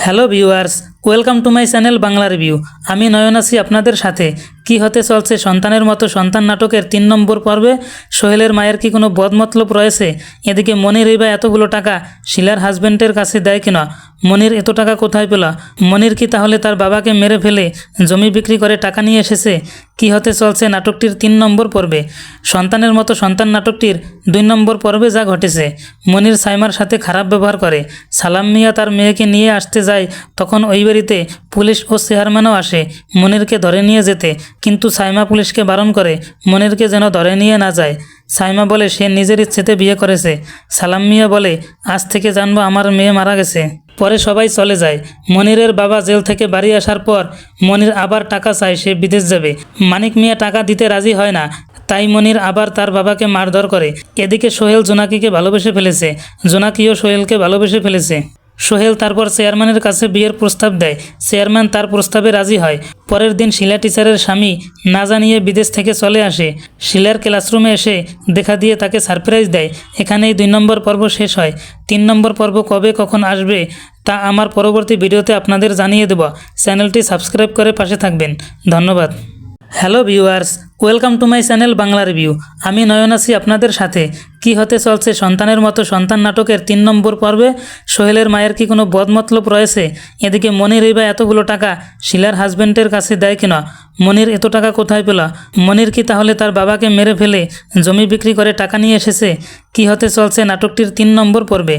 Hello viewers, welcome to my channel Bangla review. আমি নয়ন আছি আপনাদের সাথে। কি হতে চলছে সন্তানের মতো সন্তান নাটকের 3 নম্বর পর্বে সোহেলের মায়ের কি কোনো বদমতলব রয়েছে? এদিকে মনির এই বা এতগুলো টাকা শিলার হাজব্যান্ডের কাছে দেয় কিনা? মনির এত টাকা কোথায় পেল? মনির কি তাহলে তার বাবাকে মেরে ফেলে জমি বিক্রি করে টাকা নিয়ে এসেছে? কি হতে চলছে নাটকটির 3 নম্বর পর্বে? সন্তানের মতো সন্তান নাটকটির 2 নম্বর পর্বে যা ঘটেছে, মনির সাইমার সাথে খারাপ ব্যবহার করে। সালাম মিয়া তার মেয়েকে নিয়ে আসতে যায়, তখন ওই বাড়িতে পুলিশ ও চেয়ারম্যানও আসে মনিরকে ধরে নিয়ে যেতে, কিন্তু সাইমা পুলিশকে বারণ করে মনিরকে যেন ধরে নিয়ে না যায়। সাইমা বলে সে নিজের ইচ্ছেতে বিয়ে করেছে। সালাম মিয়া বলে আজ থেকে জানবো আমার মেয়ে মারা গেছে। পরে সবাই চলে যায়। মনিরের বাবা জেল থেকে বাড়ি আসার পর মনির আবার টাকা চায়, সে বিদেশ যাবে। মানিক মিয়া টাকা দিতে রাজি হয় না, তাই মনির আবার তার বাবাকে মারধর করে। এদিকে সোহেল জোনাকিকে ভালোবেসে ফেলেছে, জোনাকিও সোহেলকে ভালোবেসে ফেলেছে। সোহেল তারপর চেয়ারম্যানের কাছে বিয়ের প্রস্তাব দেয়। চেয়ারম্যান তার প্রস্তাবে রাজি হয়। পরের দিন শিলা টিচারের স্বামী না জানিয়ে বিদেশ থেকে চলে আসে। শিলার ক্লাসরুমে এসে দেখা দিয়ে তাকে সারপ্রাইজ দেয়। এখানেই 2 নম্বর পর্ব শেষ হয়। 3 নম্বর পর্ব কবে কখন আসবে তা আমার পরবর্তী ভিডিওতে আপনাদের জানিয়ে দেব। চ্যানেলটি সাবস্ক্রাইব করে পাশে থাকবেন। ধন্যবাদ। Hello viewers, welcome to my channel Bangla review. আমি নয়ন আছি আপনাদের সাথে। কি হতে চলছে সন্তানের মতো সন্তান নাটকের 3 নম্বর পর্বে সোহেলের মায়ের কি কোনো বদমতলব রয়েছে? এদিকে মনির এই বা এতগুলো টাকা শিলার হাজব্যান্ডের কাছে দেয় কিনা? মনির এত টাকা কোথায় পেল? মনির কি তাহলে তার বাবাকে মেরে ফেলে জমি বিক্রি করে টাকা নিয়ে এসেছে? কি হতে চলছে নাটকটির 3 নম্বর পর্বে?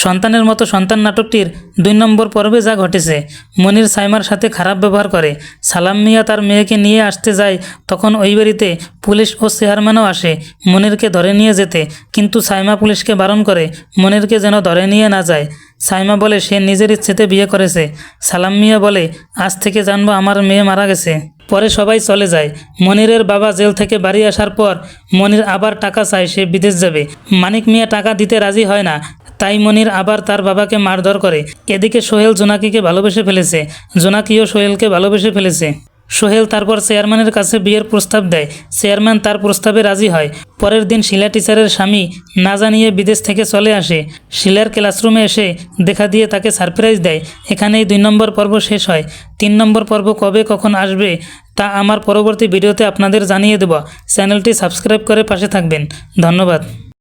সন্তানের মতো সন্তান নাটকটির 2 নম্বর পর্বে যা ঘটেছে, মনির সাইমার সাথে খারাপ ব্যবহার করে। সালাম মিয়া তার মেয়েকে নিয়ে আসতে যায়, তখন ওই বাড়িতে পুলিশ ও চেয়ারম্যানও আসে মনিরকে ধরে নিয়ে যেতে, কিন্তু সাইমা পুলিশকে বারণ করে মনিরকে যেন ধরে নিয়ে না যায়। সাইমা বলে সে নিজের ইচ্ছেতে বিয়ে করেছে। সালাম মিয়া বলে আজ থেকে জানবো আমার মেয়ে মারা গেছে। পরে সবাই চলে যায়। মনিরের বাবা জেল থেকে বাড়ি আসার পর মনির আবার টাকা চায়, সে বিদেশ যাবে। মানিক মিয়া টাকা দিতে রাজি হয় না, তাই মনির আবার তার বাবাকে মারধর করে। এদিকে সোহেল জোনাকিকে ভালোবেসে ফেলেছে, জোনাকিও সোহেলকে ভালোবেসে ফেলেছে। সোহেল তারপর চেয়ারম্যানের কাছে বিয়ের প্রস্তাব দেয়। চেয়ারম্যান তার প্রস্তাবে রাজি হয়। পরের দিন শিলা টিচারের স্বামী না জানিয়ে বিদেশ থেকে চলে আসে। শিলার ক্লাসরুমে এসে দেখা দিয়ে তাকে সারপ্রাইজ দেয়। এখানেই 2 নম্বর পর্ব শেষ হয়। 3 নম্বর পর্ব কবে কখন আসবে তা আমার পরবর্তী ভিডিওতে আপনাদের জানিয়ে দেব। চ্যানেলটি সাবস্ক্রাইব করে পাশে থাকবেন। ধন্যবাদ।